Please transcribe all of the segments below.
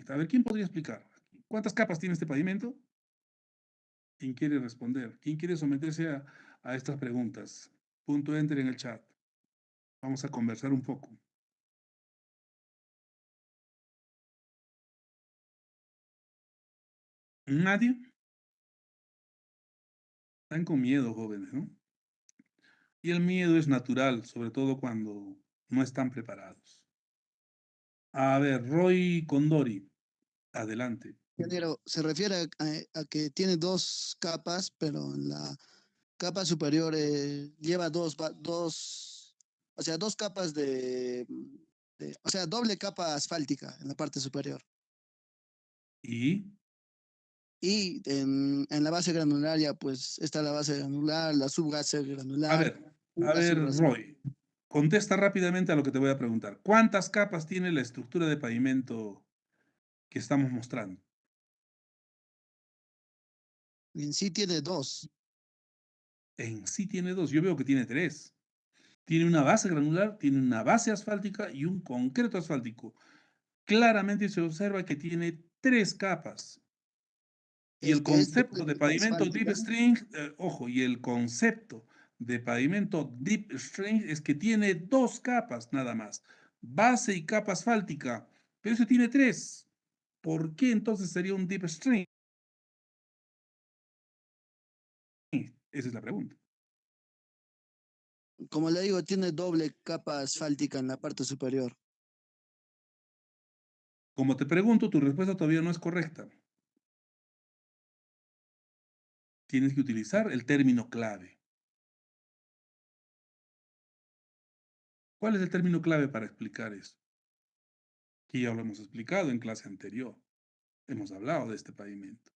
A ver, ¿quién podría explicar? ¿Cuántas capas tiene este pavimento? ¿Quién quiere responder? ¿Quién quiere someterse a estas preguntas? Punto enter en el chat. Vamos a conversar un poco. ¿Nadie? Están con miedo, jóvenes, ¿no? Y el miedo es natural, sobre todo cuando no están preparados. A ver, Roy Condori, adelante. Ingeniero, se refiere a que tiene dos capas, pero en la capa superior lleva o sea, dos capas o sea, doble capa asfáltica en la parte superior. Y, Y en la base granularia, pues está la base granular, la subbase a granular ver, y a la ver, subrase. Roy, contesta rápidamente a lo que te voy a preguntar. ¿Cuántas capas tiene la estructura de pavimento que estamos mostrando? En sí tiene dos. En sí tiene dos, yo veo que tiene tres. Tiene una base granular, tiene una base asfáltica y un concreto asfáltico. Claramente se observa que tiene tres capas. Y Es el que es doble concepto de capa pavimento deep asfáltica. string, ojo, y el concepto de pavimento deep string es que tiene dos capas nada más, base y capa asfáltica, pero eso tiene tres. ¿Por qué entonces sería un deep string? Esa es la pregunta. Como le digo, tiene doble capa asfáltica en la parte superior. Como te pregunto, tu respuesta todavía no es correcta. Tienes que utilizar el término clave. ¿Cuál es el término clave para explicar eso? Que ya lo hemos explicado en clase anterior. Hemos hablado de este pavimento.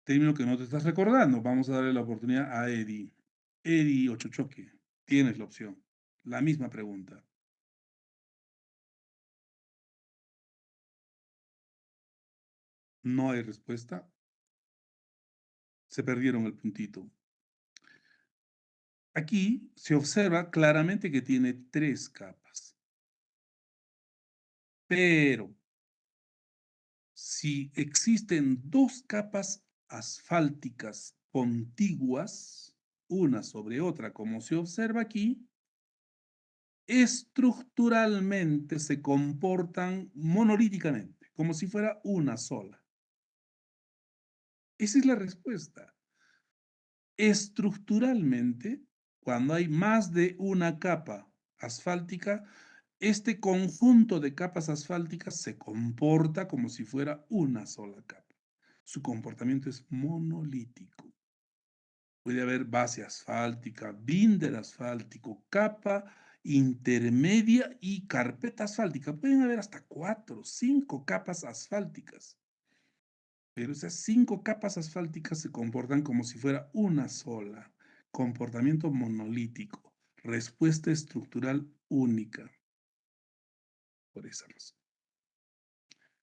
Término que no te estás recordando. Vamos a darle la oportunidad a Eddie. Eddie Ochochoque, tienes la opción. La misma pregunta. No hay respuesta. Se perdieron el puntito. Aquí se observa claramente que tiene tres capas. Pero si existen dos capas asfálticas contiguas, una sobre otra, como se observa aquí, estructuralmente se comportan monolíticamente, como si fuera una sola. Esa es la respuesta. Estructuralmente, cuando hay más de una capa asfáltica, este conjunto de capas asfálticas se comporta como si fuera una sola capa. Su comportamiento es monolítico. Puede haber base asfáltica, binder asfáltico, capa intermedia y carpeta asfáltica. Pueden haber hasta 4, 5 capas asfálticas. Pero esas 5 capas asfálticas se comportan como si fuera una sola. Comportamiento monolítico. Respuesta estructural única. Por esa razón.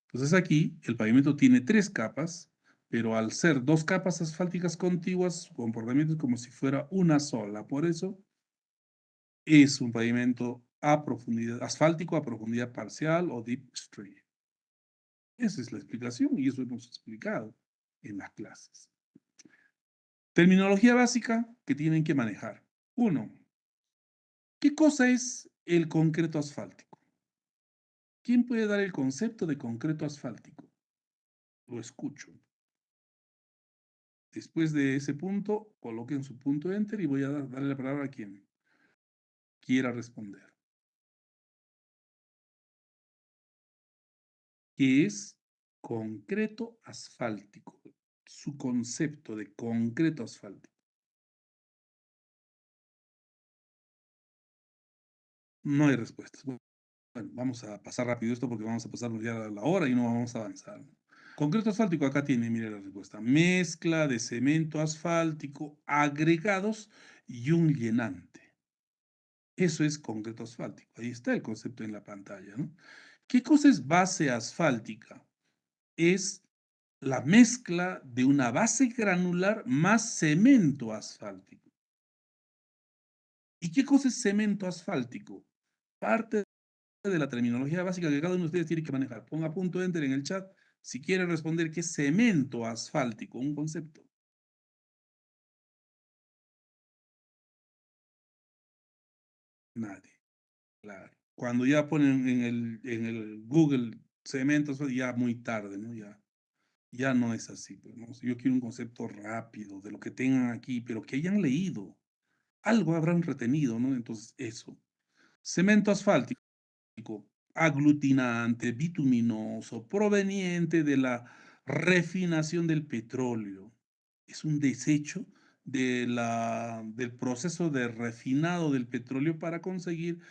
Entonces aquí el pavimento tiene 3 capas, pero al ser 2 capas asfálticas contiguas, su comportamiento es como si fuera una sola. Por eso es un pavimento a profundidad, asfáltico a profundidad parcial o deep stream. Esa es la explicación y eso hemos explicado en las clases. Terminología básica que tienen que manejar. 1. ¿Qué cosa es el concreto asfáltico? ¿Quién puede dar el concepto de concreto asfáltico? Lo escucho. Después de ese punto, coloquen su punto enter y voy a darle la palabra a quien quiera responder. ¿Qué es concreto asfáltico? Su concepto de concreto asfáltico. No hay respuestas. Bueno, vamos a pasar rápido esto porque vamos a pasarnos ya la hora y no vamos a avanzar. Concreto asfáltico, acá tiene, mire la respuesta. Mezcla de cemento asfáltico, agregados y un llenante. Eso es concreto asfáltico. Ahí está el concepto en la pantalla, ¿no? ¿Qué cosa es base asfáltica? Es la mezcla de una base granular más cemento asfáltico. ¿Y qué cosa es cemento asfáltico? Parte de la terminología básica que cada uno de ustedes tiene que manejar. Ponga punto enter en el chat si quiere responder qué es cemento asfáltico, un concepto. Nadie, claro. Cuando ya ponen en el Google cemento, ya muy tarde, ¿no? Ya no es así, pues, ¿no? Yo quiero un concepto rápido de lo que tengan aquí, pero que hayan leído. Algo habrán retenido, ¿no? Entonces, eso. Cemento asfáltico, aglutinante, bituminoso, proveniente de la refinación del petróleo. Es un desecho del proceso de refinado del petróleo para conseguir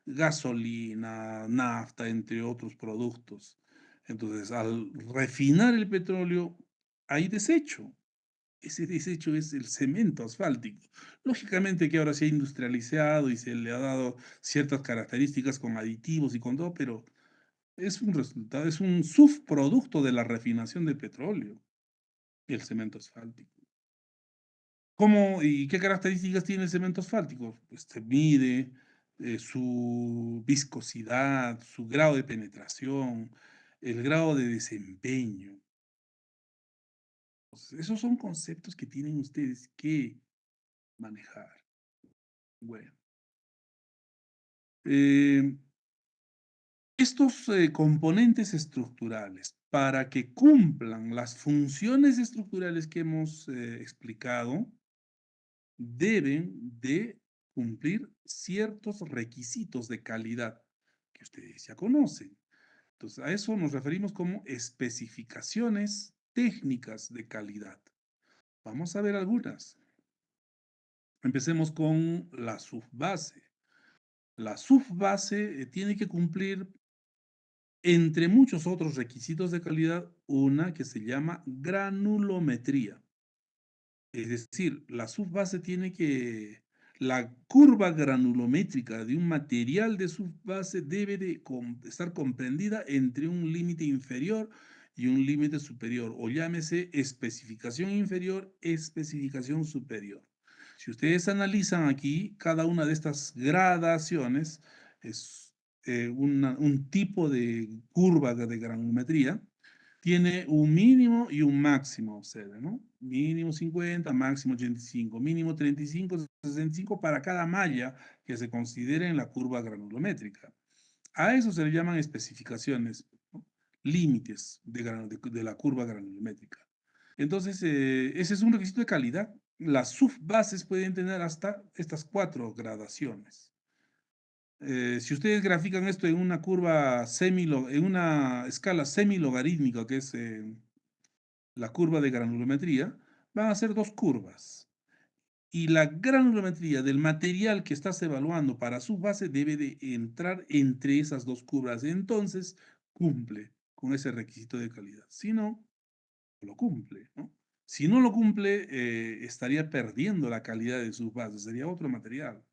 gasolina, nafta, entre otros productos. Entonces, al refinar el petróleo, hay desecho. Ese desecho es el cemento asfáltico. Lógicamente que ahora se ha industrializado y se le ha dado ciertas características con aditivos y con todo, pero es un resultado, es un subproducto de la refinación del petróleo, el cemento asfáltico. ¿Cómo y qué características tiene el cemento asfáltico? Pues se mide su viscosidad, su grado de penetración, el grado de desempeño. Pues, esos son conceptos que tienen ustedes que manejar. Bueno, eh, estos componentes estructurales, para que cumplan las funciones estructurales que hemos explicado, deben de cumplir ciertos requisitos de calidad que ustedes ya conocen. Entonces, a eso nos referimos como especificaciones técnicas de calidad. Vamos a ver algunas. Empecemos con la subbase. La subbase tiene que cumplir, entre muchos otros requisitos de calidad, una que se llama granulometría. Es decir, la subbase tiene que, la curva granulométrica de un material de subbase debe de estar comprendida entre un límite inferior y un límite superior, o llámese especificación inferior, especificación superior. Si ustedes analizan aquí, cada una de estas gradaciones es un tipo de curva de granulometría, tiene un mínimo y un máximo, observen, ¿no? Mínimo 50, máximo 85, mínimo 35, 65 para cada malla que se considere en la curva granulométrica. A eso se le llaman especificaciones, ¿no? Límites de la curva granulométrica. Entonces, ese es un requisito de calidad. Las subbases pueden tener hasta estas 4 gradaciones. Si ustedes grafican esto en una curva en una escala semilogarítmica, que es la curva de granulometría, van a ser 2 curvas. Y la granulometría del material que estás evaluando para su base debe de entrar entre esas 2 curvas. Entonces, cumple con ese requisito de calidad. Si no, lo cumple, ¿no? Si no lo cumple, estaría perdiendo la calidad de sus bases. Sería otro material.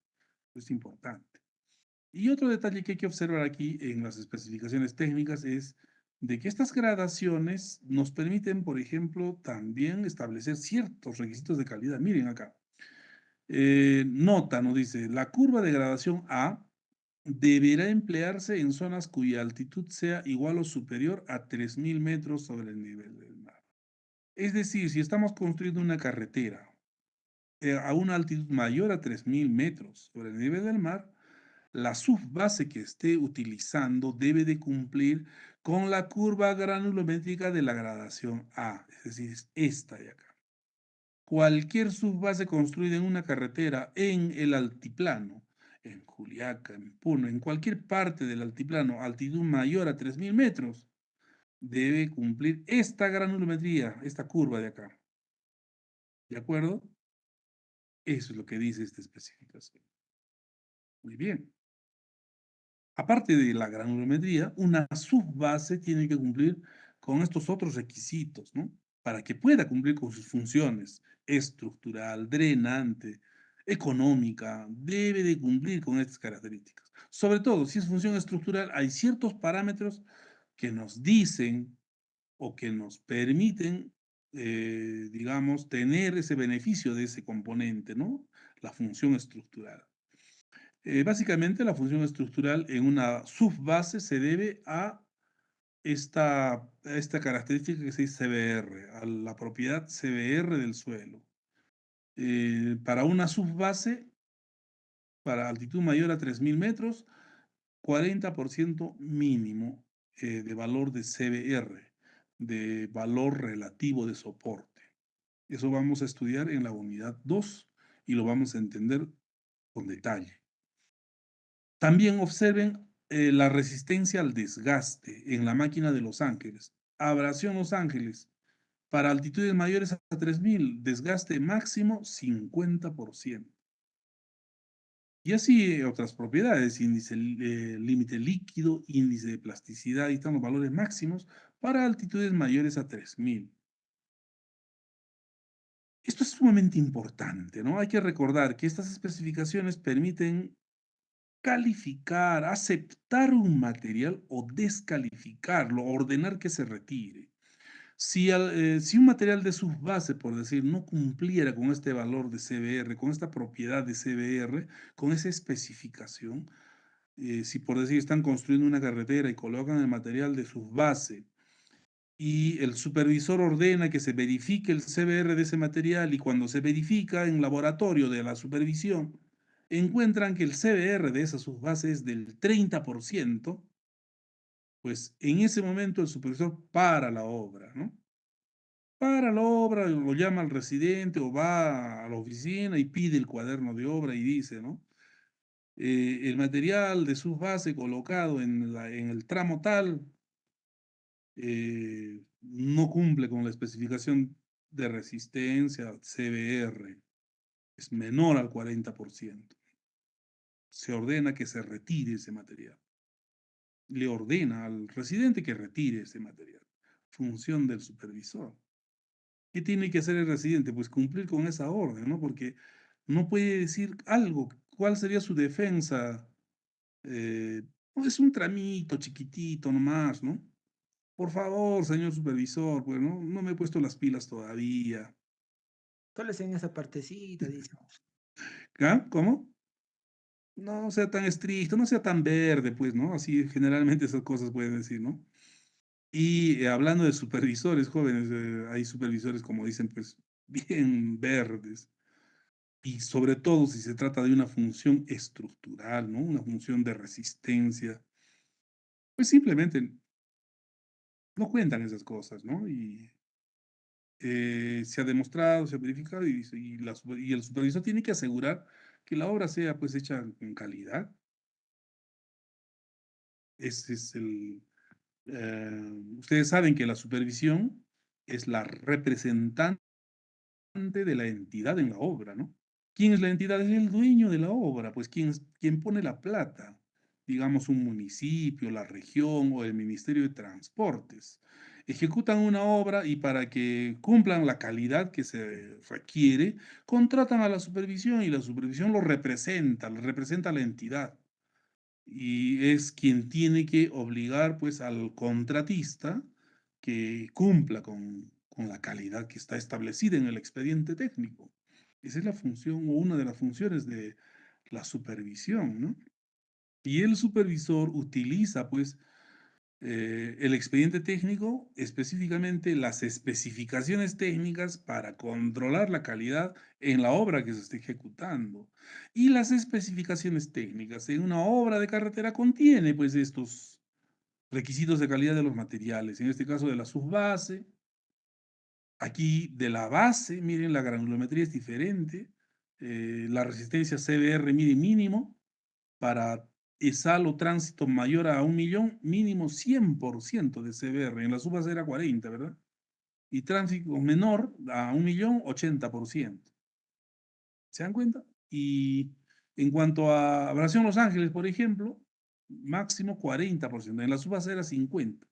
Es importante. Y otro detalle que hay que observar aquí en las especificaciones técnicas es de que estas gradaciones nos permiten, por ejemplo, también establecer ciertos requisitos de calidad. Miren acá. Nota, nos dice, la curva de gradación A deberá emplearse en zonas cuya altitud sea igual o superior a 3.000 metros sobre el nivel del mar. Es decir, si estamos construyendo una carretera a una altitud mayor a 3.000 metros sobre el nivel del mar, la subbase que esté utilizando debe de cumplir con la curva granulométrica de la gradación A, es decir, es esta de acá. Cualquier subbase construida en una carretera en el altiplano, en Juliaca, en Puno, en cualquier parte del altiplano, altitud mayor a 3.000 metros, debe cumplir esta granulometría, esta curva de acá. ¿De acuerdo? Eso es lo que dice esta especificación. Muy bien. Aparte de la granulometría, una subbase tiene que cumplir con estos otros requisitos, ¿no? Para que pueda cumplir con sus funciones estructural, drenante, económica, debe de cumplir con estas características. Sobre todo, si es función estructural, hay ciertos parámetros que nos dicen o que nos permiten, digamos, tener ese beneficio de ese componente, ¿no? La función estructural. Básicamente, la función estructural en una subbase se debe a esta característica que se dice CBR, a la propiedad CBR del suelo. Para una subbase, para altitud mayor a 3.000 metros, 40% mínimo de valor de CBR, de valor relativo de soporte. Eso vamos a estudiar en la unidad 2 y lo vamos a entender con detalle. También observen la resistencia al desgaste en la máquina de Los Ángeles. Abrasión Los Ángeles. Para altitudes mayores a 3.000, desgaste máximo 50%. Y así otras propiedades, índice límite líquido, índice de plasticidad, y están los valores máximos para altitudes mayores a 3.000. Esto es sumamente importante, ¿no? Hay que recordar que estas especificaciones permiten calificar, aceptar un material o descalificarlo, ordenar que se retire. Si un material de subbase, por decir, no cumpliera con este valor de CBR, con esta propiedad de CBR, con esa especificación, si por decir están construyendo una carretera y colocan el material de subbase y el supervisor ordena que se verifique el CBR de ese material y cuando se verifica en laboratorio de la supervisión, encuentran que el CBR de esa subbase es del 30%, pues en ese momento el supervisor para la obra, ¿no? Para la obra, lo llama al residente o va a la oficina y pide el cuaderno de obra y dice, ¿no? El material de subbase colocado en el tramo tal no cumple con la especificación de resistencia CBR, es menor al 40%. Se ordena que se retire ese material. Le ordena al residente que retire ese material. Función del supervisor. ¿Qué tiene que hacer el residente? Pues cumplir con esa orden, ¿no? Porque no puede decir algo. ¿Cuál sería su defensa? No, es un tramito chiquitito nomás, ¿no? Por favor, señor supervisor, pues no me he puesto las pilas todavía. Solo es en esa partecita, dice. ¿Ah? ¿Cómo? No sea tan estricto, no sea tan verde, pues, ¿no? Así generalmente esas cosas pueden decir, ¿no? Y hablando de supervisores jóvenes, hay supervisores, como dicen, pues, bien verdes. Y sobre todo si se trata de una función estructural, ¿no? Una función de resistencia, pues simplemente no cuentan esas cosas, ¿no? Y se ha demostrado, se ha verificado y el supervisor tiene que asegurar que la obra sea pues hecha con calidad. Ese es ustedes saben que la supervisión es la representante de la entidad en la obra, ¿no? ¿Quién es la entidad? Es el dueño de la obra, pues quien pone la plata, digamos un municipio, la región o el Ministerio de Transportes. Ejecutan una obra y para que cumplan la calidad que se requiere, contratan a la supervisión y la supervisión lo representa a la entidad. Y es quien tiene que obligar pues al contratista que cumpla con la calidad que está establecida en el expediente técnico. Esa es la función o una de las funciones de la supervisión, ¿no? Y el supervisor utiliza, pues, el expediente técnico, específicamente las especificaciones técnicas para controlar la calidad en la obra que se está ejecutando. Y las especificaciones técnicas en una obra de carretera contiene, pues, estos requisitos de calidad de los materiales, en este caso de la subbase. Aquí de la base, miren, la granulometría es diferente. La resistencia CBR mide mínimo para sal o tránsito mayor a 1.000.000, mínimo 100% de CBR. En la subbase era 40, ¿verdad? Y tránsito menor a 1.000.000, 80%. ¿Se dan cuenta? Y en cuanto a abrasión Los Ángeles, por ejemplo, máximo 40%. En la subbase era 50.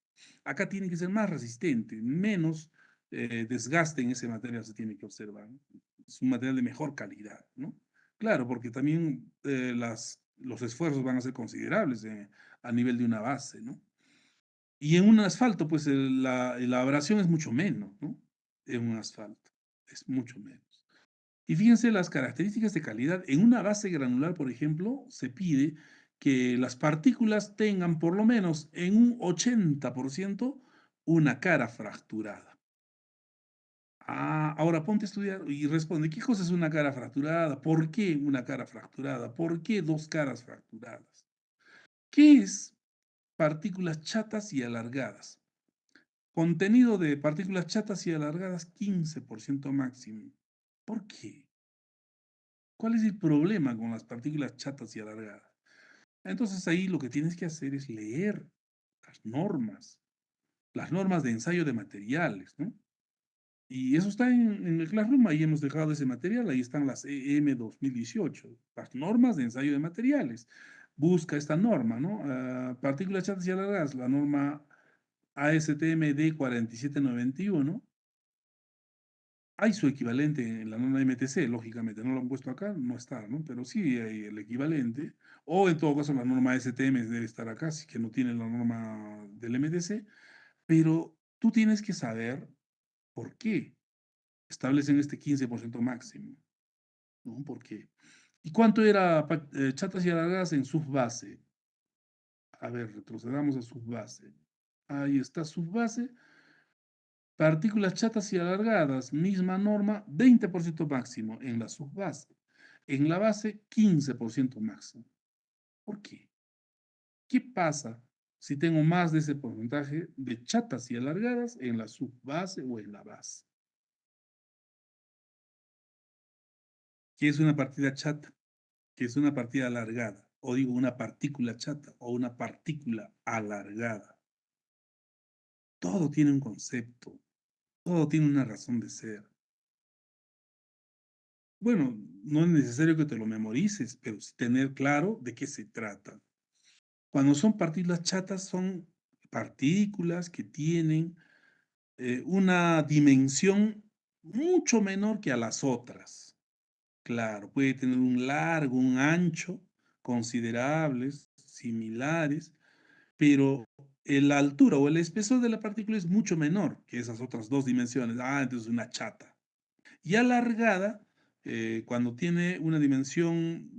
Acá tiene que ser más resistente, menos desgaste en ese material se tiene que observar, ¿no? Es un material de mejor calidad, ¿no? Claro, porque también los esfuerzos van a ser considerables a nivel de una base, ¿no? Y en un asfalto, pues la abrasión es mucho menos, ¿no? En un asfalto, es mucho menos. Y fíjense las características de calidad. En una base granular, por ejemplo, se pide que las partículas tengan por lo menos en un 80% una cara fracturada. Ahora ponte a estudiar y responde, ¿qué cosa es una cara fracturada? ¿Por qué una cara fracturada? ¿Por qué dos caras fracturadas? ¿Qué es partículas chatas y alargadas? Contenido de partículas chatas y alargadas 15% máximo. ¿Por qué? ¿Cuál es el problema con las partículas chatas y alargadas? Entonces ahí lo que tienes que hacer es leer las normas de ensayo de materiales, ¿no? Y eso está en el Classroom, ahí hemos dejado ese material, ahí están las EM 2018, las normas de ensayo de materiales. Busca esta norma, ¿no? Partículas chatas y alargadas, la norma ASTM D4791. Hay su equivalente en la norma MTC, lógicamente, no lo han puesto acá, no está, ¿no? Pero sí hay el equivalente. O en todo caso la norma STM debe estar acá, si que no tiene la norma del MTC. Pero tú tienes que saber por qué establecen este 15% máximo, ¿no? ¿Por qué? ¿Y cuánto era chatas y alargadas en subbase? A ver, retrocedamos a subbase. Ahí está subbase. Partículas chatas y alargadas, misma norma, 20% máximo en la subbase. En la base, 15% máximo. ¿Por qué? ¿Qué pasa si tengo más de ese porcentaje de chatas y alargadas en la subbase o en la base? ¿Qué es una partida chata? ¿Qué es una partida alargada? O digo, una partícula chata o una partícula alargada. Todo tiene un concepto, todo tiene una razón de ser. Bueno, no es necesario que te lo memorices, pero sí tener claro de qué se trata. Cuando son partículas chatas, son partículas que tienen una dimensión mucho menor que a las otras. Claro, puede tener un largo, un ancho considerables, similares, pero la altura o el espesor de la partícula es mucho menor que esas otras dos dimensiones. Entonces una chata. Y alargada, cuando tiene una dimensión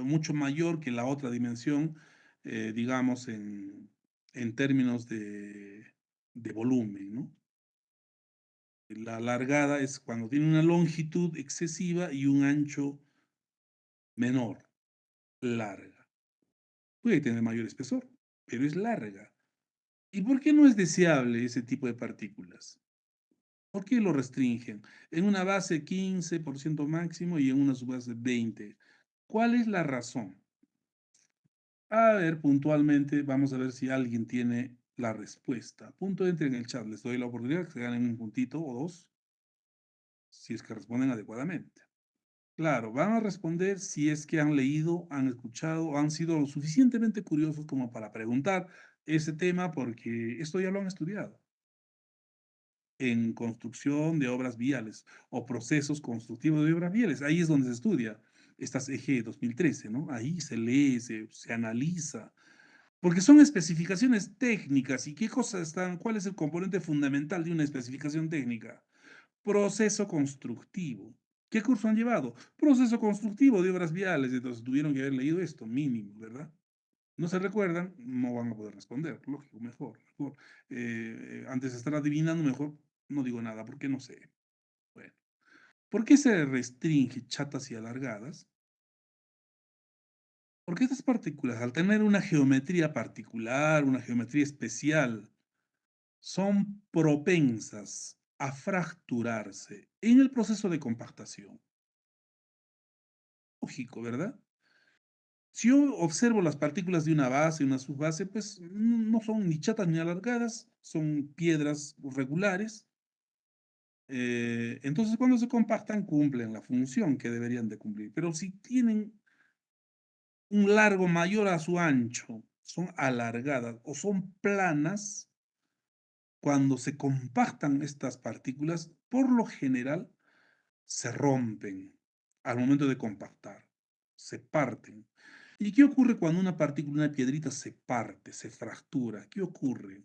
mucho mayor que la otra dimensión, digamos, en términos de volumen, ¿no? La alargada es cuando tiene una longitud excesiva y un ancho menor, larga. Puede tener mayor espesor, pero es larga. ¿Y por qué no es deseable ese tipo de partículas? ¿Por qué lo restringen? En una base 15% máximo y en una subbase 20%. ¿Cuál es la razón? A ver, puntualmente, vamos a ver si alguien tiene la respuesta. Punto, entre en el chat. Les doy la oportunidad que se ganen un puntito o dos, si es que responden adecuadamente. Claro, van a responder si es que han leído, han escuchado, han sido lo suficientemente curiosos como para preguntar ese tema, porque esto ya lo han estudiado en construcción de obras viales o procesos constructivos de obras viales. Ahí es donde se estudia estas EG 2013, ¿no? Ahí se lee, se analiza, porque son especificaciones técnicas. ¿Y qué cosas están? ¿Cuál es el componente fundamental de una especificación técnica? Proceso constructivo. ¿Qué curso han llevado? Proceso constructivo de obras viales. Entonces tuvieron que haber leído esto, mínimo, ¿verdad? No se recuerdan, no van a poder responder. Lógico, mejor, mejor. Antes de estar adivinando, mejor no digo nada, porque no sé. Bueno, ¿por qué se restringe chatas y alargadas? Porque estas partículas, al tener una geometría particular, una geometría especial, son propensas a fracturarse en el proceso de compactación. Lógico, ¿verdad? Si yo observo las partículas de una base y una subbase, pues no son ni chatas ni alargadas, son piedras regulares. Entonces, cuando se compactan, cumplen la función que deberían de cumplir. Pero si tienen un largo mayor a su ancho, son alargadas o son planas, cuando se compactan estas partículas, por lo general se rompen al momento de compactar, se parten. ¿Y qué ocurre cuando una partícula, una piedrita se parte, se fractura? ¿Qué ocurre?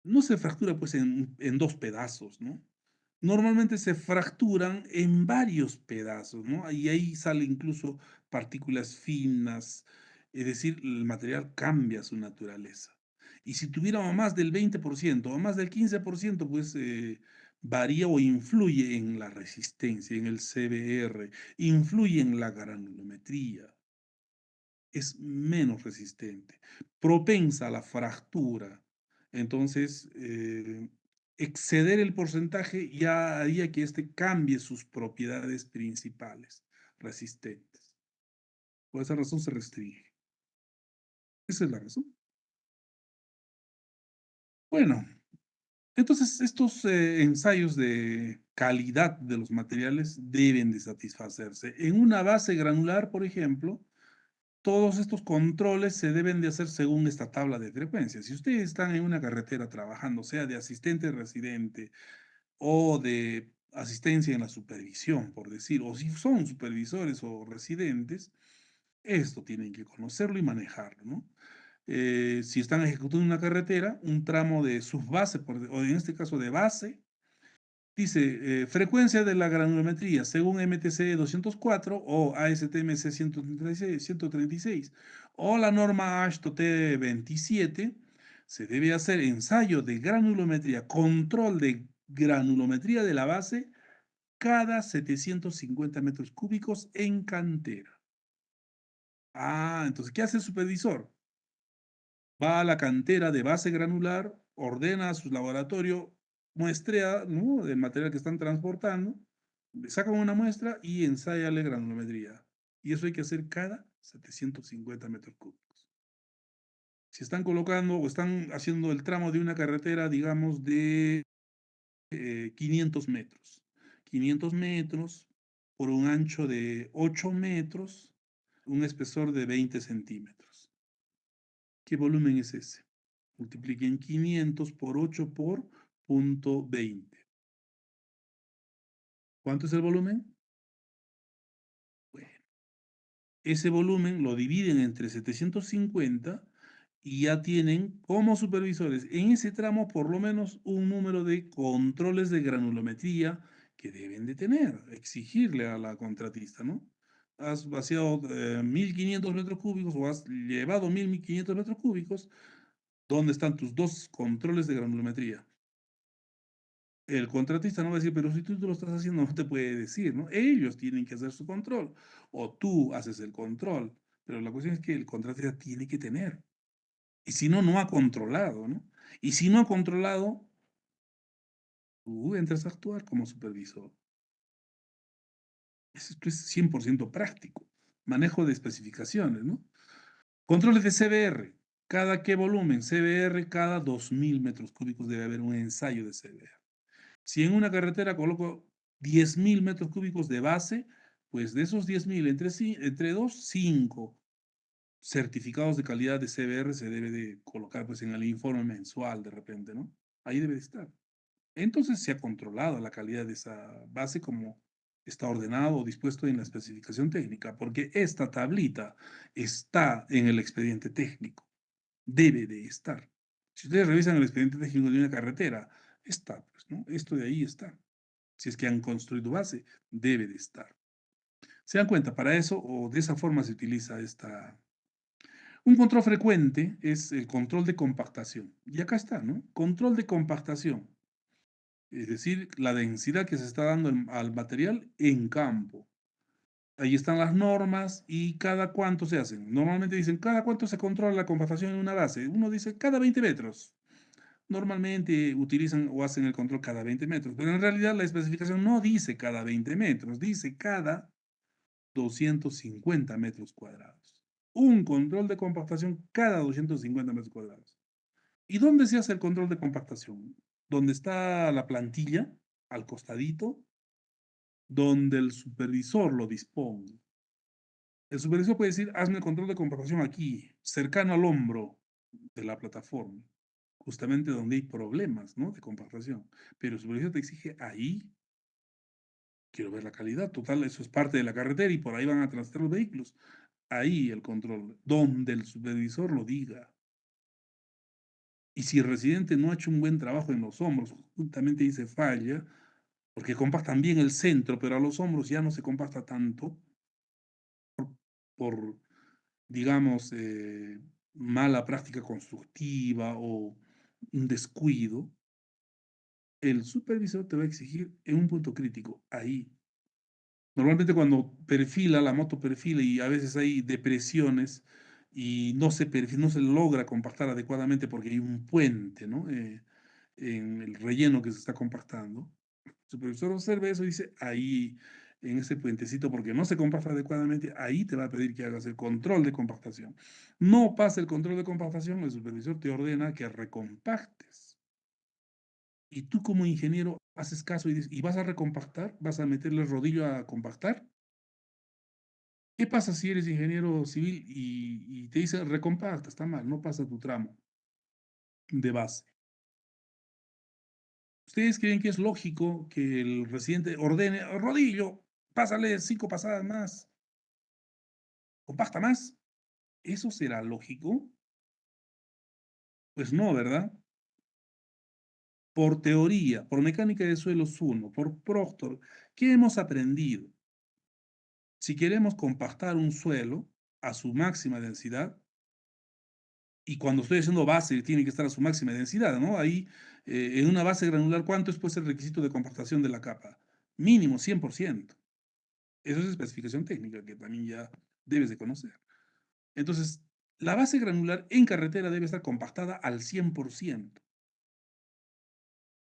No se fractura pues en dos pedazos, ¿no? normalmente se fracturan en varios pedazos, ¿no? Y ahí salen incluso partículas finas, es decir, el material cambia su naturaleza. Y si tuviéramos más del 20% o más del 15%, pues varía o influye en la resistencia, en el CBR, influye en la granulometría, es menos resistente, propensa a la fractura. Entonces, exceder el porcentaje ya haría que éste cambie sus propiedades principales resistentes. Por esa razón se restringe. Esa es la razón. Bueno, entonces estos ensayos de calidad de los materiales deben de satisfacerse. En una base granular, por ejemplo, todos estos controles se deben de hacer según esta tabla de frecuencias. Si ustedes están en una carretera trabajando, sea de asistente residente o de asistencia en la supervisión, por decir, o si son supervisores o residentes, esto tienen que conocerlo y manejarlo, ¿no? Si están ejecutando una carretera, un tramo de subbase, o en este caso de base, dice, frecuencia de la granulometría según MTC 204 o ASTM-C 136, o la norma AASHTO T27, se debe hacer ensayo de granulometría, control de granulometría de la base cada 750 metros cúbicos en cantera. Ah, entonces, ¿qué hace el supervisor? Va a la cantera de base granular, ordena a su laboratorio, muestrea, ¿no?, del material que están transportando, le sacan una muestra y ensaya la granulometría. Y eso hay que hacer cada 750 metros cúbicos. Si están colocando o están haciendo el tramo de una carretera, digamos, de 500 metros. 500 metros por un ancho de 8 metros, un espesor de 20 centímetros. ¿Qué volumen es ese? Multipliquen 500 por 8 por 0.20. ¿Cuánto es el volumen? Bueno, ese volumen lo dividen entre 750 y ya tienen como supervisores en ese tramo por lo menos un número de controles de granulometría que deben de tener, exigirle a la contratista, ¿no? Has vaciado 1500 metros cúbicos o has llevado 1500 metros cúbicos, ¿dónde están tus dos controles de granulometría? El contratista no va a decir, pero si tú lo estás haciendo, no te puede decir, ¿no? Ellos tienen que hacer su control, o tú haces el control, pero la cuestión es que el contratista tiene que tener, y si no, no ha controlado, ¿no? Y si no ha controlado, tú entras a actuar como supervisor. Esto es 100% práctico, manejo de especificaciones, ¿no? Controles de CBR, ¿cada qué volumen? CBR cada 2000 metros cúbicos debe haber un ensayo de CBR. Si en una carretera coloco 10.000 metros cúbicos de base, pues de esos 10.000, entre 2, 5 certificados de calidad de CBR se debe de colocar pues en el informe mensual de repente, ¿no? Ahí debe de estar. Entonces se ha controlado la calidad de esa base como está ordenado o dispuesto en la especificación técnica, porque esta tablita está en el expediente técnico. Debe de estar. Si ustedes revisan el expediente técnico de una carretera, está, pues, ¿no? Esto de ahí está. Si es que han construido base, debe de estar. ¿Se dan cuenta? Para eso o de esa forma se utiliza esta. Un control frecuente es el control de compactación. Y acá está, ¿no? Control de compactación. Es decir, la densidad que se está dando al material en campo. Ahí están las normas y cada cuánto se hacen. Normalmente dicen, cada cuánto se controla la compactación en una base. Uno dice, cada 20 metros. Normalmente utilizan o hacen el control cada 20 metros, pero en realidad la especificación no dice cada 20 metros, dice cada 250 metros cuadrados. Un control de compactación cada 250 metros cuadrados. ¿Y dónde se hace el control de compactación? ¿Dónde está la plantilla? Al costadito, donde el supervisor lo disponga. El supervisor puede decir, hazme el control de compactación aquí, cercano al hombro de la plataforma, justamente donde hay problemas, ¿no?, de compactación. Pero el supervisor te exige ahí, quiero ver la calidad, total, eso es parte de la carretera y por ahí van a transitar los vehículos. Ahí el control, donde el supervisor lo diga. Y si el residente no ha hecho un buen trabajo en los hombros, justamente dice falla, porque compactan bien el centro, pero a los hombros ya no se compacta tanto por digamos, mala práctica constructiva o un descuido, el supervisor te va a exigir en un punto crítico, ahí. Normalmente cuando perfila, la moto perfila y a veces hay depresiones y no se logra compactar adecuadamente porque hay un puente, ¿no? En el relleno que se está compactando. El supervisor observa eso y dice, ahí, en ese puentecito, porque no se compacta adecuadamente, ahí te va a pedir que hagas el control de compactación. No pasa el control de compactación, el supervisor te ordena que recompactes. Y tú como ingeniero haces caso y dices, ¿y vas a recompactar? ¿Vas a meterle el rodillo a compactar? ¿Qué pasa si eres ingeniero civil y te dice recompacta? Está mal, no pasa tu tramo de base. ¿Ustedes creen que es lógico que el residente ordene, rodillo, pásale 5 pasadas más, compacta más? ¿Eso será lógico? Pues no, ¿verdad? Por teoría, por mecánica de suelos 1, por Proctor, ¿qué hemos aprendido? Si queremos compactar un suelo a su máxima densidad, y cuando estoy haciendo base tiene que estar a su máxima densidad, ¿no? Ahí, en una base granular, ¿cuánto es pues el requisito de compactación de la capa? Mínimo 100%. Eso es especificación técnica que también ya debes de conocer. Entonces, la base granular en carretera debe estar compactada al 100%.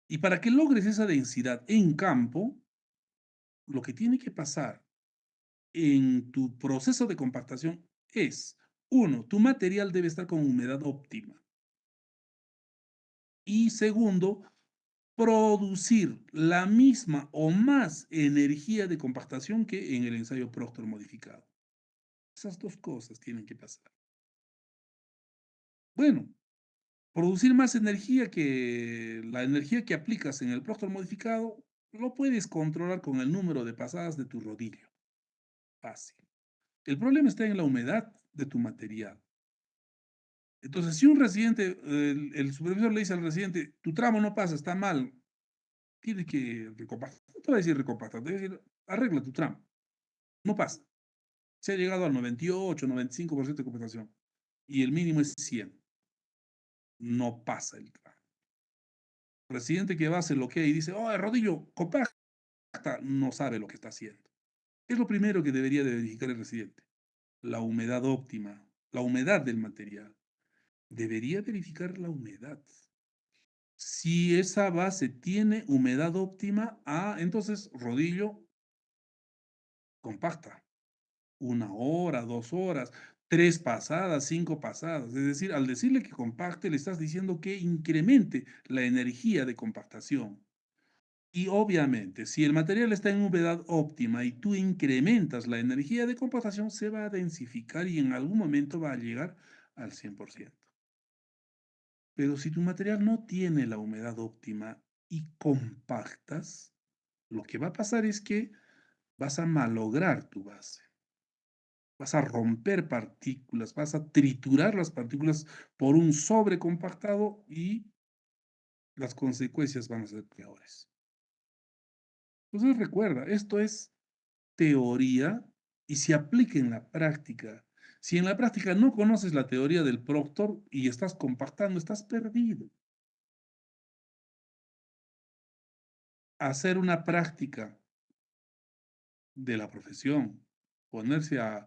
Y para que logres esa densidad en campo, lo que tiene que pasar en tu proceso de compactación es, uno, tu material debe estar con humedad óptima. Y segundo, producir la misma o más energía de compactación que en el ensayo Proctor modificado. Esas dos cosas tienen que pasar. Bueno, producir más energía que la energía que aplicas en el Proctor modificado, lo puedes controlar con el número de pasadas de tu rodillo. Fácil. El problema está en la humedad de tu material. Entonces, si un residente, el supervisor le dice al residente, tu tramo no pasa, está mal, tiene que recompactar. No te va a decir recompactar, te va a decir, arregla tu tramo. No pasa. Se ha llegado al 98, 95% de compactación. Y el mínimo es 100. No pasa el tramo. El residente que va a hacer lo que hay y dice, oh, rodillo, compacta, no sabe lo que está haciendo. Es lo primero que debería de verificar el residente. La humedad óptima, la humedad del material. Debería verificar la humedad. Si esa base tiene humedad óptima, entonces rodillo compacta. 1 hora, 2 horas, 3 pasadas, 5 pasadas. Es decir, al decirle que compacte, le estás diciendo que incremente la energía de compactación. Y obviamente, si el material está en humedad óptima y tú incrementas la energía de compactación, se va a densificar y en algún momento va a llegar al 100%. Pero si tu material no tiene la humedad óptima y compactas, lo que va a pasar es que vas a malograr tu base. Vas a romper partículas, vas a triturar las partículas por un sobrecompactado y las consecuencias van a ser peores. Entonces recuerda, esto es teoría y se aplica en la práctica. Si en la práctica no conoces la teoría del Proctor y estás compactando, estás perdido. Hacer una práctica de la profesión, ponerse a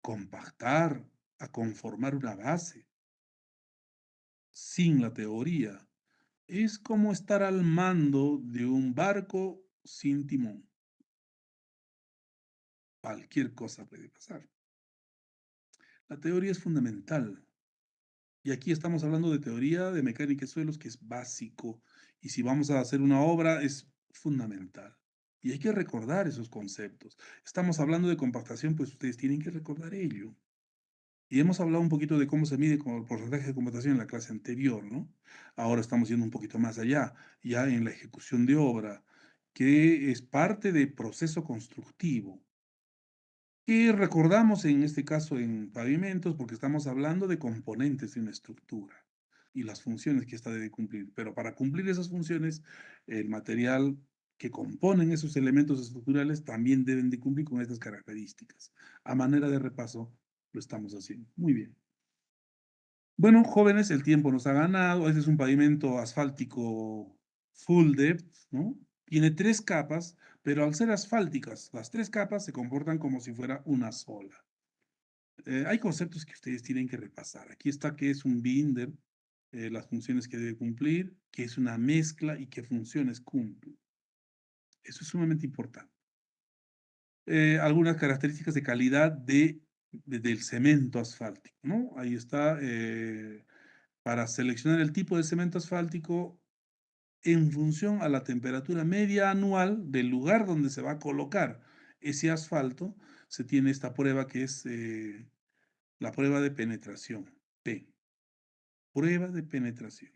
compactar, a conformar una base, sin la teoría, es como estar al mando de un barco sin timón. Cualquier cosa puede pasar. La teoría es fundamental. Y aquí estamos hablando de teoría de mecánica de suelos, que es básico. Y si vamos a hacer una obra, es fundamental. Y hay que recordar esos conceptos. Estamos hablando de compactación, pues ustedes tienen que recordar ello. Y hemos hablado un poquito de cómo se mide con el porcentaje de compactación en la clase anterior, ¿no? Ahora estamos yendo un poquito más allá, ya en la ejecución de obra, que es parte del proceso constructivo. Y recordamos en este caso en pavimentos, porque estamos hablando de componentes de una estructura y las funciones que ésta debe cumplir. Pero para cumplir esas funciones, el material que componen esos elementos estructurales también deben de cumplir con estas características. A manera de repaso, lo estamos haciendo. Muy bien. Bueno, jóvenes, el tiempo nos ha ganado. Este es un pavimento asfáltico full depth, ¿no? Tiene 3 capas, pero al ser asfálticas, las 3 capas se comportan como si fuera una sola. Hay conceptos que ustedes tienen que repasar. Aquí está qué es un binder, las funciones que debe cumplir, qué es una mezcla y qué funciones cumple. Eso es sumamente importante. Algunas características de calidad del cemento asfáltico, ¿no? Ahí está, para seleccionar el tipo de cemento asfáltico en función a la temperatura media anual del lugar donde se va a colocar ese asfalto, se tiene esta prueba que es la prueba de penetración, P. Prueba de penetración.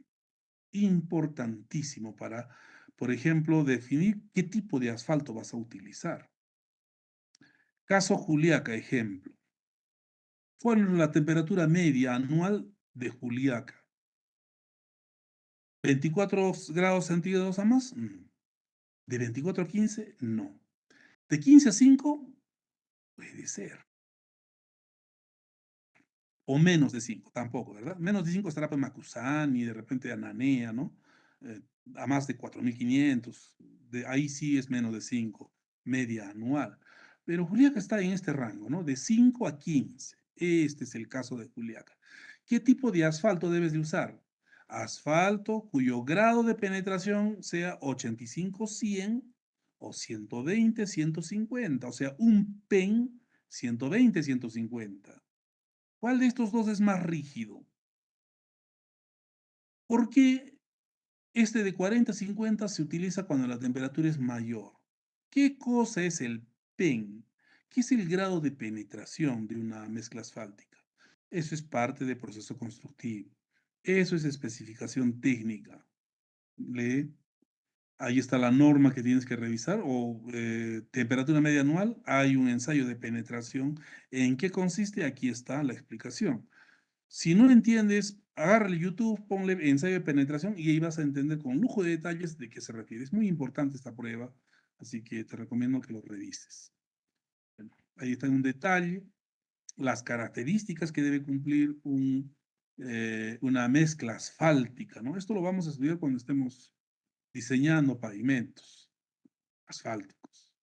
Importantísimo para, por ejemplo, definir qué tipo de asfalto vas a utilizar. Caso Juliaca, ejemplo. ¿Cuál es la temperatura media anual de Juliaca? ¿24 grados centígrados a más? No. ¿De 24 a 15? No. ¿De 15 a 5? Puede ser. O menos de 5, tampoco, ¿verdad? Menos de 5 estará para Macusani, de repente Ananea, ¿no? Eh, a más de 4.500. Ahí sí es menos de 5, media anual. Pero Juliaca está en este rango, ¿no? De 5 a 15. Este es el caso de Juliaca. ¿Qué tipo de asfalto debes de usar? Asfalto cuyo grado de penetración sea 85-100 o 120-150, o sea, un PEN 120-150. ¿Cuál de estos dos es más rígido? ¿Por qué este de 40-50 se utiliza cuando la temperatura es mayor? ¿Qué cosa es el PEN? ¿Qué es el grado de penetración de una mezcla asfáltica? Eso es parte del proceso constructivo. Eso es especificación técnica. ¿Le? Ahí está la norma que tienes que revisar, o temperatura media anual, hay un ensayo de penetración. ¿En qué consiste? Aquí está la explicación. Si no entiendes, agárrale YouTube, ponle ensayo de penetración y ahí vas a entender con lujo de detalles de qué se refiere. Es muy importante esta prueba, así que te recomiendo que lo revises. Bueno, ahí está en un detalle las características que debe cumplir una mezcla asfáltica, ¿no? Esto lo vamos a estudiar cuando estemos diseñando pavimentos asfálticos.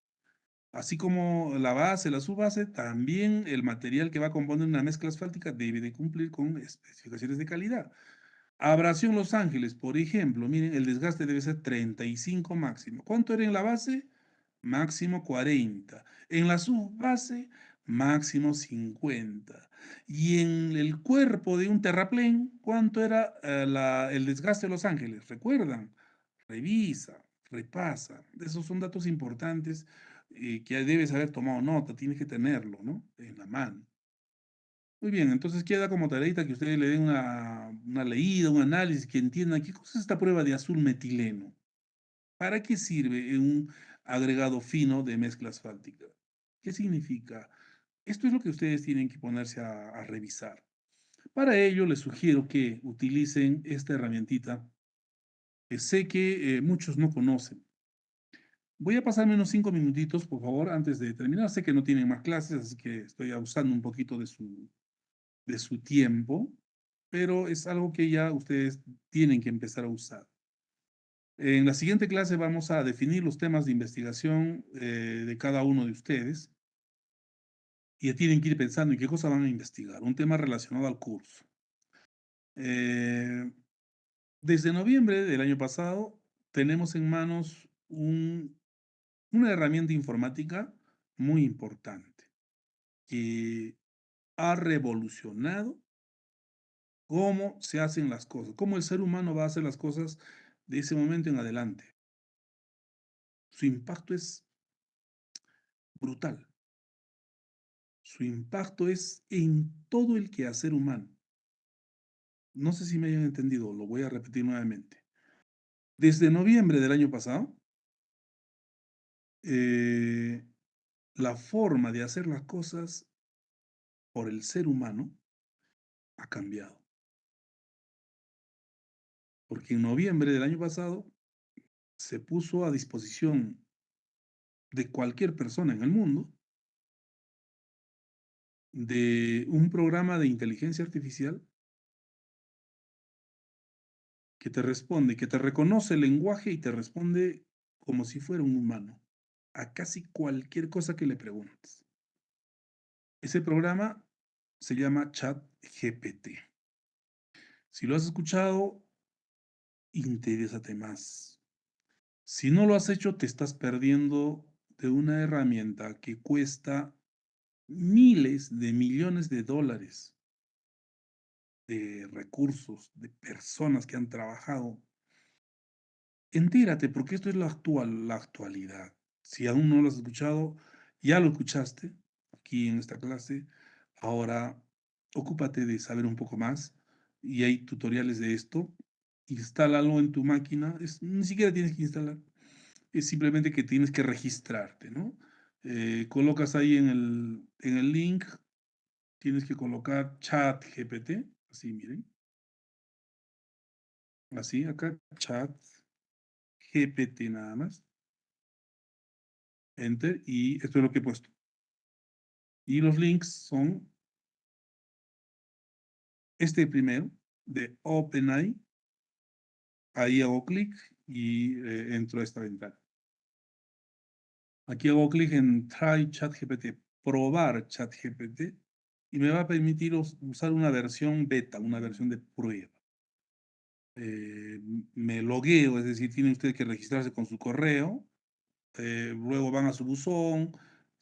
Así como la base, la subbase, también el material que va a componer una mezcla asfáltica debe de cumplir con especificaciones de calidad. Abrasión Los Ángeles, por ejemplo, miren, el desgaste debe ser 35 máximo. ¿Cuánto era en la base? Máximo 40. En la subbase, máximo 50. Y en el cuerpo de un terraplén, ¿cuánto era el desgaste de Los Ángeles? ¿Recuerdan? Revisa, repasa. Esos son datos importantes que debes haber tomado nota, tienes que tenerlo, ¿no? En la mano. Muy bien, entonces queda como tareita que ustedes le den una leída, un análisis, que entiendan qué cosa es esta prueba de azul metileno. ¿Para qué sirve en un agregado fino de mezcla asfáltica? ¿Qué significa? Esto es lo que ustedes tienen que ponerse a revisar. Para ello, les sugiero que utilicen esta herramientita que sé que muchos no conocen. Voy a pasarme unos 5 minutitos, por favor, antes de terminar. Sé que no tienen más clases, así que estoy abusando un poquito de su tiempo, pero es algo que ya ustedes tienen que empezar a usar. En la siguiente clase vamos a definir los temas de investigación de cada uno de ustedes y ya tienen que ir pensando en qué cosa van a investigar, un tema relacionado al curso. Eh, desde noviembre del año pasado tenemos en manos una herramienta informática muy importante que ha revolucionado cómo se hacen las cosas, cómo el ser humano va a hacer las cosas de ese momento en adelante. Su impacto es brutal. Su impacto es en todo el quehacer humano. No sé si me hayan entendido, lo voy a repetir nuevamente. Desde noviembre del año pasado, eh, la forma de hacer las cosas por el ser humano ha cambiado. Porque en noviembre del año pasado se puso a disposición de cualquier persona en el mundo de un programa de inteligencia artificial que te responde, que te reconoce el lenguaje y te responde como si fuera un humano a casi cualquier cosa que le preguntes. Ese programa se llama ChatGPT. Si lo has escuchado, interésate más. Si no lo has hecho, te estás perdiendo de una herramienta que cuesta miles de millones de dólares de recursos, de personas que han trabajado. Entérate, porque esto es la actualidad. Si aún no lo has escuchado, ya lo escuchaste aquí en esta clase. Ahora, ocúpate de saber un poco más y hay tutoriales de esto. Instálalo en tu máquina. Ni siquiera tienes que instalar. Es simplemente que tienes que registrarte, ¿no? Colocas ahí en el link, tienes que colocar chat GPT, así miren, así acá, chat GPT nada más, enter, y esto es lo que he puesto. Y los links son este primero, de OpenAI, ahí hago clic y entro a esta ventana. Aquí hago clic en Try ChatGPT, probar ChatGPT, y me va a permitir usar una versión beta, una versión de prueba. Me logueo, es decir, tiene usted que registrarse con su correo, luego van a su buzón,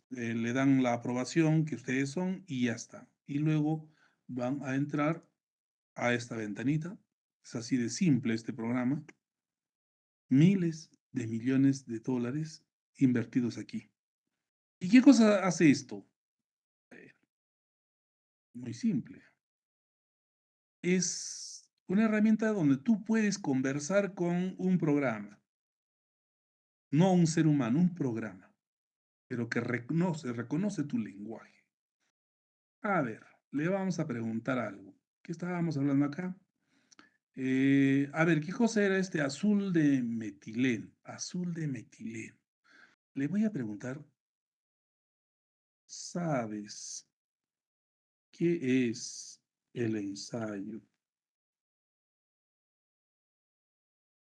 le dan la aprobación que ustedes son y ya está. Y luego van a entrar a esta ventanita. Es así de simple este programa. Miles de millones de dólares invertidos aquí. ¿Y qué cosa hace esto? Muy simple. Es una herramienta donde tú puedes conversar con un programa, no un ser humano, un programa, pero que reconoce tu lenguaje. A ver, le vamos a preguntar algo. ¿Qué estábamos hablando acá? A ver, ¿qué cosa era este azul de metileno? Azul de metileno. Le voy a preguntar, ¿sabes qué es el ensayo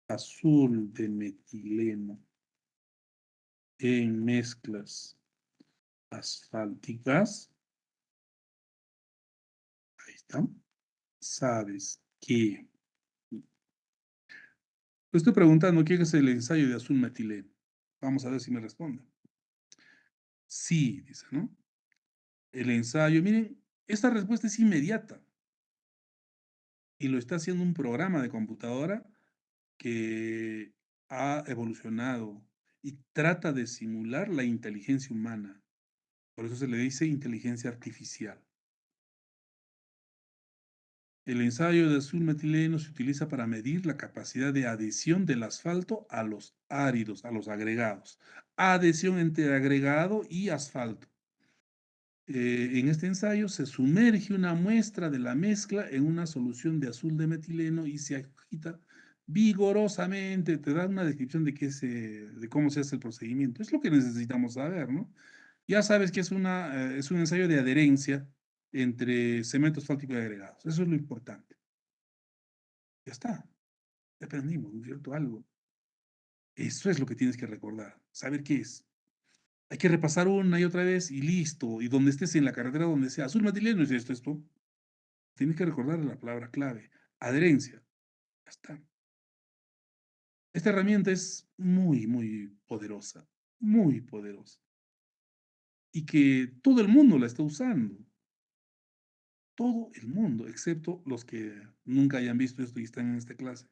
azul de metileno en mezclas asfálticas? Ahí está. ¿Sabes qué? Le estoy preguntando qué es el ensayo de azul metileno. Vamos a ver si me responde. Sí, dice, ¿no? El ensayo, miren, esta respuesta es inmediata y lo está haciendo un programa de computadora que ha evolucionado y trata de simular la inteligencia humana. Por eso se le dice inteligencia artificial. El ensayo de azul metileno se utiliza para medir la capacidad de adhesión del asfalto a los áridos, a los agregados. Adhesión entre agregado y asfalto. En este ensayo se sumerge una muestra de la mezcla en una solución de azul de metileno y se agita vigorosamente. Te da una descripción de cómo se hace el procedimiento. Es lo que necesitamos saber, ¿no? Ya sabes que es un ensayo de adherencia entre cemento asfáltico y agregados. Eso es lo importante. Ya está. Ya aprendimos, ¿no es cierto? Algo. Eso es lo que tienes que recordar. Saber qué es. Hay que repasar una y otra vez y listo. Y donde estés en la carretera, donde sea. Azul metileno es esto. Tienes que recordar la palabra clave. Adherencia. Ya está. Esta herramienta es muy, muy poderosa. Muy poderosa. Y que todo el mundo la está usando. Todo el mundo, excepto los que nunca hayan visto esto y están en esta clase.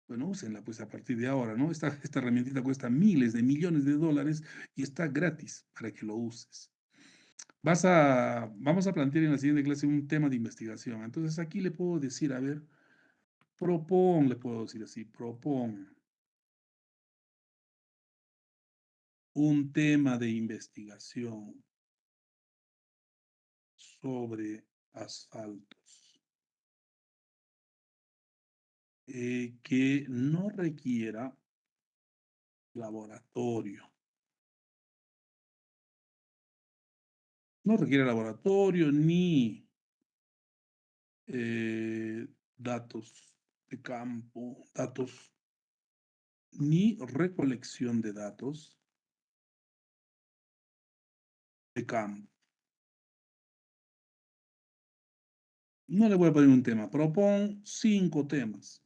Bueno, úsenla pues a partir de ahora, ¿no? Esta herramientita cuesta miles de millones de dólares y está gratis para que lo uses. Vamos a plantear en la siguiente clase un tema de investigación. Entonces aquí le puedo decir, a ver, le puedo decir así, propon un tema de investigación sobre asfaltos que no requiera laboratorio. No requiere laboratorio ni datos de campo, ni recolección de datos de campo. No le voy a poner un tema, propon 5 temas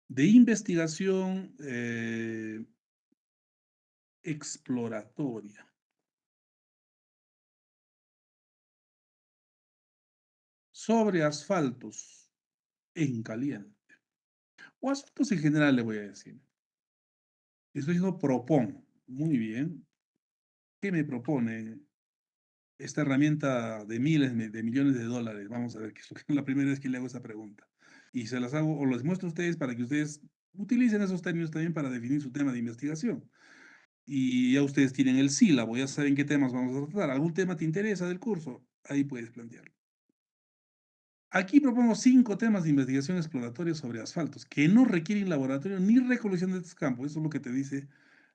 de investigación exploratoria sobre asfaltos en caliente, o asfaltos en general le voy a decir. Estoy diciendo propon. Muy bien. ¿Qué me propone esta herramienta de miles de millones de dólares? Vamos a ver, que es la primera vez que le hago esa pregunta. Y se las hago o les muestro a ustedes para que ustedes utilicen esos términos también para definir su tema de investigación. Y ya ustedes tienen el sílabo, ya saben qué temas vamos a tratar. ¿Algún tema te interesa del curso? Ahí puedes plantearlo. Aquí propongo 5 temas de investigación exploratoria sobre asfaltos que no requieren laboratorio ni recolección de estos campos. Eso es lo que te dice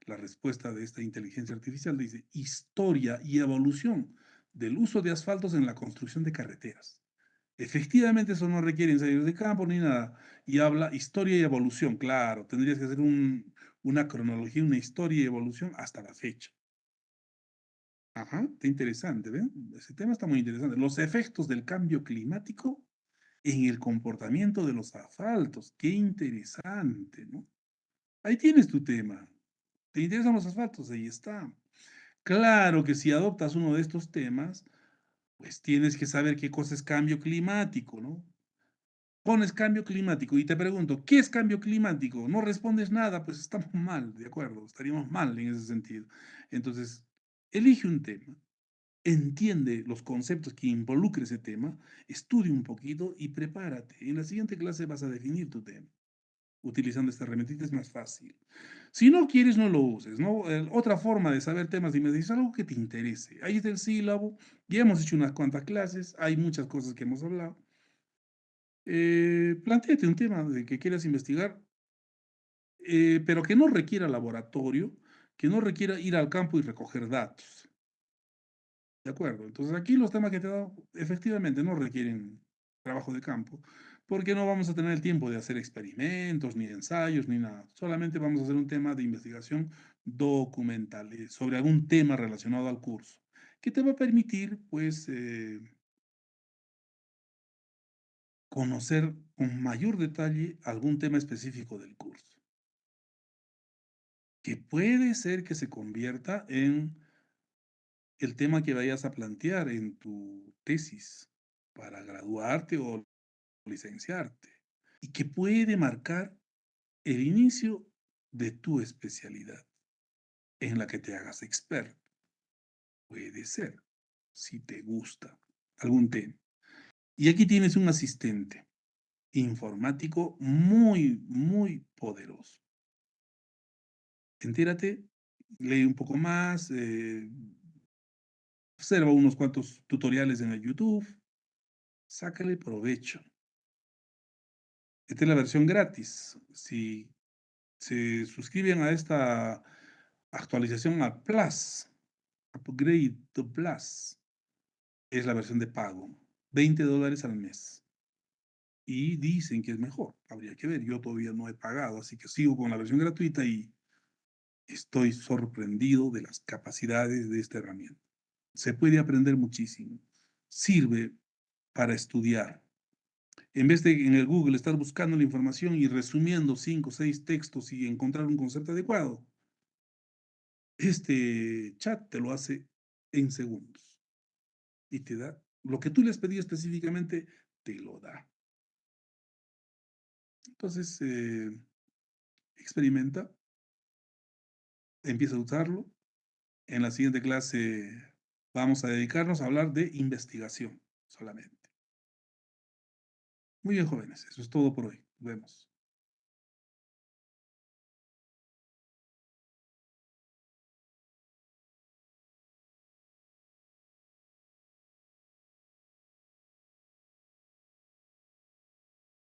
la respuesta de esta inteligencia artificial. Dice historia y evolución del uso de asfaltos en la construcción de carreteras. Efectivamente, eso no requiere ensayos de campo ni nada. Y habla historia y evolución. Claro, tendrías que hacer una cronología, una historia y evolución hasta la fecha. Ajá, está interesante, ¿ven? Ese tema está muy interesante. Los efectos del cambio climático en el comportamiento de los asfaltos. Qué interesante, ¿no? Ahí tienes tu tema. ¿Te interesan los asfaltos? Ahí está. Claro que si adoptas uno de estos temas, pues tienes que saber qué cosa es cambio climático, ¿no? Pones cambio climático y te pregunto, ¿qué es cambio climático? No respondes nada, pues estamos mal, ¿de acuerdo? Estaríamos mal en ese sentido. Entonces, elige un tema, entiende los conceptos que involucre ese tema, estudia un poquito y prepárate. En la siguiente clase vas a definir tu tema. Utilizando esta herramienta es más fácil. Si no quieres, no lo uses, ¿no? Otra forma de saber temas de investigación es algo que te interese. Ahí está el sílabo, ya hemos hecho unas cuantas clases, hay muchas cosas que hemos hablado. Plantéate un tema de que quieras investigar, pero que no requiera laboratorio, que no requiera ir al campo y recoger datos. ¿De acuerdo? Entonces aquí los temas que te he dado efectivamente no requieren trabajo de campo, porque no vamos a tener el tiempo de hacer experimentos, ni ensayos, ni nada. Solamente vamos a hacer un tema de investigación documental sobre algún tema relacionado al curso, que te va a permitir, pues, conocer con mayor detalle algún tema específico del curso, que puede ser que se convierta en el tema que vayas a plantear en tu tesis para graduarte o licenciarte, y que puede marcar el inicio de tu especialidad en la que te hagas experto. Puede ser, si te gusta algún tema. Y aquí tienes un asistente informático muy, muy poderoso. Entérate, lee un poco más, observa unos cuantos tutoriales en el YouTube, sácale provecho. Esta es la versión gratis. Si se suscriben a esta actualización a Plus, Upgrade to Plus, es la versión de pago, $20 al mes. Y dicen que es mejor, habría que ver, yo todavía no he pagado, así que sigo con la versión gratuita y estoy sorprendido de las capacidades de esta herramienta. Se puede aprender muchísimo, sirve para estudiar. En vez de en el Google estar buscando la información y resumiendo 5 o 6 textos y encontrar un concepto adecuado, este chat te lo hace en segundos y te da lo que tú le has pedido específicamente, te lo da. Entonces, experimenta, empieza a usarlo. En la siguiente clase vamos a dedicarnos a hablar de investigación solamente. Muy bien, jóvenes, eso es todo por hoy. Nos vemos.